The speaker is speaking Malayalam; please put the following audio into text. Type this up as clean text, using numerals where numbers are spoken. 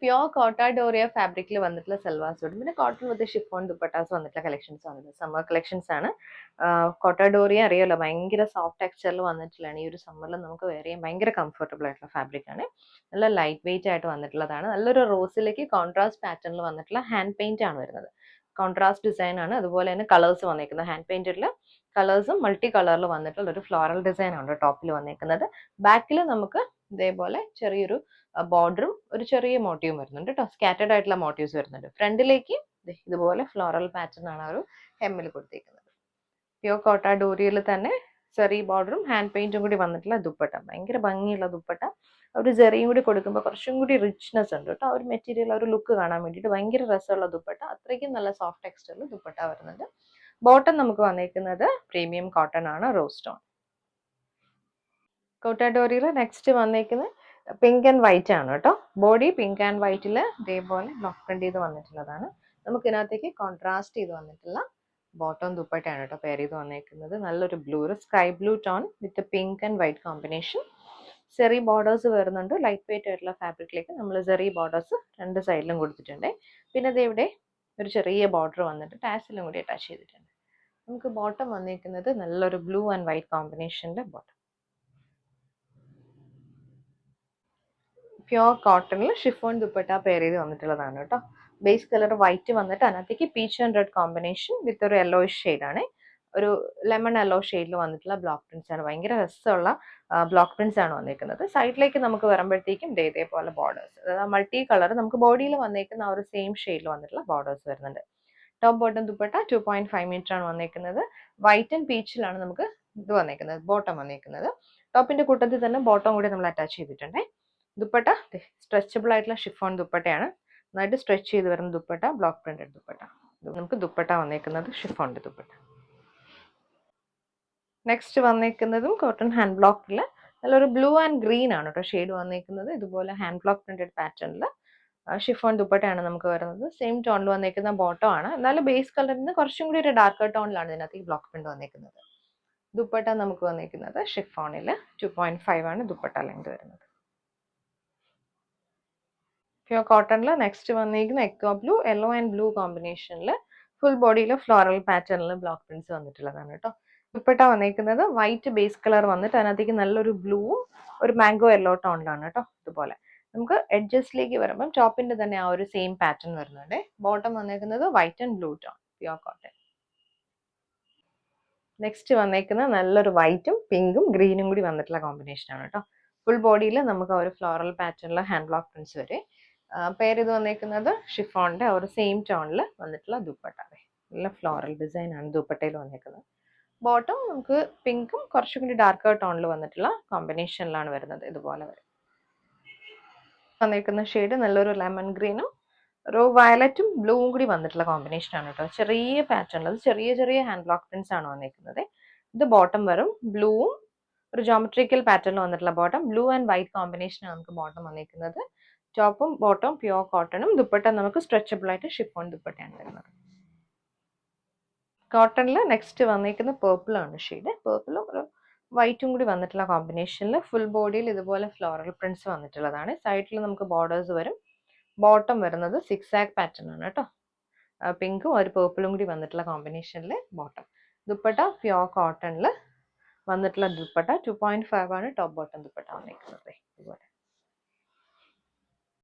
പ്യോർ കോട്ടാഡോറിയ ഫാബ്രിക്കിൽ വന്നിട്ടുള്ള സൽവാർ സൂട്ട്, പിന്നെ കോട്ടൺ വിത്ത് ഷിഫോൺ ദുപ്പട്ടാസ് വന്നിട്ടുള്ള കളക്ഷൻസ് വന്നിട്ടുണ്ട്. സമ്മർ കളക്ഷൻസ് ആണ്. കോട്ടാഡോറിയ അറിയാലോ, ഭയങ്കര സോഫ്റ്റ് ടെക്സ്ചറിൽ വന്നിട്ടുള്ളതാണ്. ഈ ഒരു സമ്മറിൽ നമുക്ക് വെയർ ചെയ്യാൻ ഭയങ്കര കംഫർട്ടബിൾ ആയിട്ടുള്ള ഫാബ്രിക് ആണ്. നല്ല ലൈറ്റ് വെയിറ്റ് ആയിട്ട് വന്നിട്ടുള്ളതാണ്. നല്ലൊരു റോസിലേക്ക് കോൺട്രാസ്റ്റ് പാറ്റേണിൽ വന്നിട്ടുള്ള ഹാൻഡ് പെയിന്റ് ആണ് വരുന്നത്. കോൺട്രാസ്റ്റ് ഡിസൈൻ ആണ്. അതുപോലെ തന്നെ കളേഴ്സ് വന്നിരിക്കുന്നത് ഹാൻഡ് പെയിന്റിൽ കളേഴ്സും മൾട്ടി കളറിൽ വന്നിട്ടുള്ള ഒരു ഫ്ലോറൽ ഡിസൈൻ ആണ് ടോപ്പിൽ വന്നിരിക്കുന്നത്. ബാക്കിൽ നമുക്ക് ഇതേപോലെ ചെറിയൊരു ബോർഡറും ഒരു ചെറിയ മോട്ടീവും വരുന്നുണ്ട് കേട്ടോ. സ്കാറ്റേഡ് ആയിട്ടുള്ള മോട്ടീവ്സ് വരുന്നുണ്ട്. ഫ്രണ്ടിലേക്ക് ഇതുപോലെ ഫ്ലോറൽ പാറ്റേൺ ആണ് ആ ഒരു ഹെമ്മിൽ കൊടുത്തിരിക്കുന്നത്. പ്യോർ കോട്ടാഡോറിയയിൽ തന്നെ ചെറി ബോർഡറും ഹാൻഡ് പെയിന്റും കൂടി വന്നിട്ടുള്ള ദുപ്പട്ട, ഭയങ്കര ഭംഗിയുള്ള ദുപ്പട്ട. ഒരു ചെറിയും കൂടി കൊടുക്കുമ്പോൾ കുറച്ചും കൂടി റിച്ച്നെസ് ഉണ്ട് കേട്ടോ. ആ ഒരു മെറ്റീരിയൽ, ഒരു ലുക്ക് കാണാൻ വേണ്ടിയിട്ട് ഭയങ്കര രസമുള്ള ദുപ്പട്ട. അത്രയ്ക്കും നല്ല സോഫ്റ്റ് ടെക്സ്ചറിൽ ദുപ്പട്ട വരുന്നുണ്ട്. ബോട്ടം നമുക്ക് വന്നിരിക്കുന്നത് പ്രീമിയം കോട്ടൺ ആണ്, റോസ് സ്റ്റോൺ. കോട്ടാഡോറിയിൽ നെക്സ്റ്റ് വന്നിരിക്കുന്നത് പിങ്ക് ആൻഡ് വൈറ്റ് ആണ് കേട്ടോ. ബോഡി പിങ്ക് ആൻഡ് വൈറ്റിൽ ഇതേപോലെ ബ്ലോക്ക് പ്രിന്റ് ചെയ്ത് വന്നിട്ടുള്ളതാണ്. നമുക്ക് ഇതിനകത്തേക്ക് കോൺട്രാസ്റ്റ് ചെയ്ത് വന്നിട്ടുള്ള ബോട്ടം ദുപ്പട്ടയാണ് കേട്ടോ പെയർ ചെയ്ത് വന്നിരിക്കുന്നത്. നല്ലൊരു ബ്ലൂ, ഒരു sky blue tone with pink and white combination. Zari borders വരുന്നുണ്ട്. ലൈറ്റ് വെയിറ്റ് ആയിട്ടുള്ള ഫാബ്രിക്കിലേക്ക് നമ്മൾ സെറി ബോർഡേഴ്സ് രണ്ട് സൈഡിലും കൊടുത്തിട്ടുണ്ട്. പിന്നെ ഇത് ഇവിടെ ഒരു ചെറിയ ബോർഡർ വന്നിട്ട് ടാസിലും കൂടി അറ്റാച്ച് ചെയ്തിട്ടുണ്ട്. നമുക്ക് ബോട്ടം വന്നിരിക്കുന്നത് നല്ലൊരു ബ്ലൂ ആൻഡ് വൈറ്റ് കോമ്പിനേഷൻ്റെ ബോട്ടം. പ്യോർ കോട്ടണിൽ ഷിഫോൺ ദുപ്പട്ട പെയർ ചെയ്ത് വന്നിട്ടുള്ളതാണ് കേട്ടോ. ബേസ് കളർ വൈറ്റ് വന്നിട്ട് അതിനകത്തേക്ക് peach and red combination with ഒരു യെല്ലോയിഷ് ഷെയ്ഡാണ്. ഒരു ലെമൺ യെല്ലോ ഷെയ്ഡിൽ വന്നിട്ടുള്ള ബ്ലോക്ക് പ്രിന്റ്സ് ആണ്. ഭയങ്കര രസമുള്ള ബ്ലോക്ക് പ്രിന്റ്സ് ആണ് വന്നിരിക്കുന്നത്. സൈഡിലേക്ക് നമുക്ക് വരുമ്പോഴത്തേക്കും ഇതേപോലെ ബോർഡേഴ്സ്, അതായത് മൾട്ടി കളർ നമുക്ക് ബോഡിയിൽ വന്നിരിക്കുന്ന ആ ഒരു സെയിം ഷെയ്ഡിൽ വന്നിട്ടുള്ള ബോർഡേഴ്സ് വരുന്നുണ്ട്. ടോപ്പ് ബോട്ടം ദുപ്പട്ട 2.5 മീറ്റർ ആണ് വന്നിരിക്കുന്നത്. വൈറ്റ് ആൻഡ് പീച്ചിലാണ് നമുക്ക് ഇത് വന്നിരിക്കുന്നത്, ബോട്ടം വന്നിരിക്കുന്നത്. ടോപ്പിന്റെ കൂട്ടത്തിൽ തന്നെ ബോട്ടം കൂടി നമ്മൾ അറ്റാച്ച് ചെയ്തിട്ടുണ്ട്. ദുപ്പട്ട സ്ട്രെച്ചബിൾ ആയിട്ടുള്ള ഷിഫോൺ ദുപ്പട്ടയാണ്. നന്നായിട്ട് സ്ട്രെച്ച് ചെയ്ത് വരുന്ന ദുപ്പട്ട, ബ്ലോക്ക് പ്രിന്റഡ് ദുപ്പട്ട. നമുക്ക് ദുപ്പട്ട വന്നിരിക്കുന്നത് ഷിഫോണിന്റെ ദുപ്പട്ട. നെക്സ്റ്റ് വന്നിരിക്കുന്നതും കോട്ടൺ ഹാൻഡ് ബ്ലോക്കിൽ നല്ലൊരു ബ്ലൂ ആൻഡ് ഗ്രീൻ ആണ് കേട്ടോ ഷെയ്ഡ് വന്നിരിക്കുന്നത്. ഇതുപോലെ ഹാൻഡ് ബ്ലോക്ക് പ്രിന്റഡ് പാറ്റേണിൽ ഷിഫോൺ ദുപ്പട്ടയാണ് നമുക്ക് വരുന്നത്. സെയിം ടോണിൽ വന്നിരിക്കുന്ന ബോട്ടം ആണ്. എന്നാലും ബേസ് കളറിൽ നിന്ന് കുറച്ചും കൂടി ഒരു ഡാർക്കർ ടോണിലാണ് ഇതിനകത്ത് ഈ ബ്ലോക്ക് പ്രിന്റ് വന്നിരിക്കുന്നത്. ദുപ്പട്ട നമുക്ക് വന്നിരിക്കുന്നത് ഷിഫോണിൽ 2.5 ആണ് ദുപ്പട്ട ലെങ്ത് വരുന്നത്. പ്യോർ കോട്ടണിൽ നെക്സ്റ്റ് വന്നിരിക്കുന്ന echo blue, yellow and blue കോമ്പിനേഷനിൽ ഫുൾ ബോഡിയിൽ ഫ്ലോറൽ പാറ്റേണിൽ ബ്ലോക്ക് പ്രിന്റ്സ് വന്നിട്ടുള്ളതാണ് കേട്ടോ. ദുപ്പട്ട വന്നിരിക്കുന്നത് വൈറ്റ് ബേസ് കളർ വന്നിട്ട് അതിനകത്തേക്ക് നല്ലൊരു ബ്ലൂവും ഒരു മാംഗോ യെല്ലോ ടോണിലാണ് കേട്ടോ. ഇതുപോലെ നമുക്ക് എഡ്ജസ്റ്റിലേക്ക് വരുമ്പം ടോപ്പിന്റെ തന്നെ ആ ഒരു സെയിം പാറ്റേൺ വരുന്നുണ്ട്. ബോട്ടം വന്നിരിക്കുന്നത് white and blue tone, pure cotton. Next വന്നിരിക്കുന്നത് നല്ലൊരു വൈറ്റും പിങ്കും ഗ്രീനും കൂടി വന്നിട്ടുള്ള കോമ്പിനേഷൻ ആണ് കേട്ടോ. ഫുൾ ബോഡിയിൽ നമുക്ക് ആ ഒരു ഫ്ലോറൽ പാറ്റേണിൽ ഹാൻഡ് ബ്ലോക്ക് പ്രിന്റ്സ് വരെ പെയർ ചെയ്ത് വന്നിരിക്കുന്നത് ഷിഫോണിന്റെ ആ ഒരു സെയിം ടോണിൽ വന്നിട്ടുള്ള ദുപ്പട്ട. നല്ല ഫ്ലോറൽ ഡിസൈൻ ആണ് ദുപ്പട്ടയിൽ വന്നിരിക്കുന്നത്. ബോട്ടം നമുക്ക് പിങ്കും കുറച്ചും കൂടി ഡാർക്കർ ടോണിൽ വന്നിട്ടുള്ള കോമ്പിനേഷനിലാണ് വരുന്നത്. ഇതുപോലെ വരും. വന്നിരിക്കുന്ന ഷെയ്ഡ് നല്ലൊരു ലെമൺ ഗ്രീനും ഒരു വയലറ്റും ബ്ലൂവും കൂടി വന്നിട്ടുള്ള കോമ്പിനേഷൻ ആണ് കേട്ടോ. ചെറിയ പാറ്റേണിൽ അത് ചെറിയ ചെറിയ ഹാൻഡ് ബ്ലോക്ക് പ്രിന്റ്സ് ആണ് വന്നിരിക്കുന്നത്. ഇത് ബോട്ടം വരും ബ്ലൂവും ഒരു ജോമെട്രിക്കൽ പാറ്റേണിൽ വന്നിട്ടുള്ള bottom. Blue and white combination ആണ് നമുക്ക് ബോട്ടം വന്നിരിക്കുന്നത്. ടോപ്പും ബോട്ടം പ്യോർ കോട്ടണും. ദുപ്പട്ട നമുക്ക് സ്ട്രെച്ചബിൾ ആയിട്ട് ഷിഫോൺ ദുപ്പട്ടയാണ് വരുന്നത്. കോട്ടണിൽ നെക്സ്റ്റ് വന്നിരിക്കുന്ന പേർപ്പിൾ ആണ് ഷെയ്ഡ്. പേർപ്പിളും ഒരു വൈറ്റും കൂടി വന്നിട്ടുള്ള കോമ്പിനേഷനിൽ ഫുൾ ബോഡിയിൽ ഇതുപോലെ ഫ്ലോറൽ പ്രിന്റ്സ് വന്നിട്ടുള്ളതാണ്. സൈഡിൽ നമുക്ക് ബോർഡേഴ്സ് വരും. ബോട്ടം വരുന്നത് സിക്സ് ആക്ക് പാറ്റേൺ ആണ് കേട്ടോ. പിങ്കും ഒരു പേർപ്പിളും കൂടി വന്നിട്ടുള്ള കോമ്പിനേഷനിൽ ബോട്ടം. ദുപ്പട്ട പ്യോർ കോട്ടണിൽ വന്നിട്ടുള്ള ദുപ്പട്ട 2.5 ആണ് ടോപ്പ് ബോട്ടം ദുപ്പട്ട വന്നിരിക്കുന്നത്. ഇതുപോലെ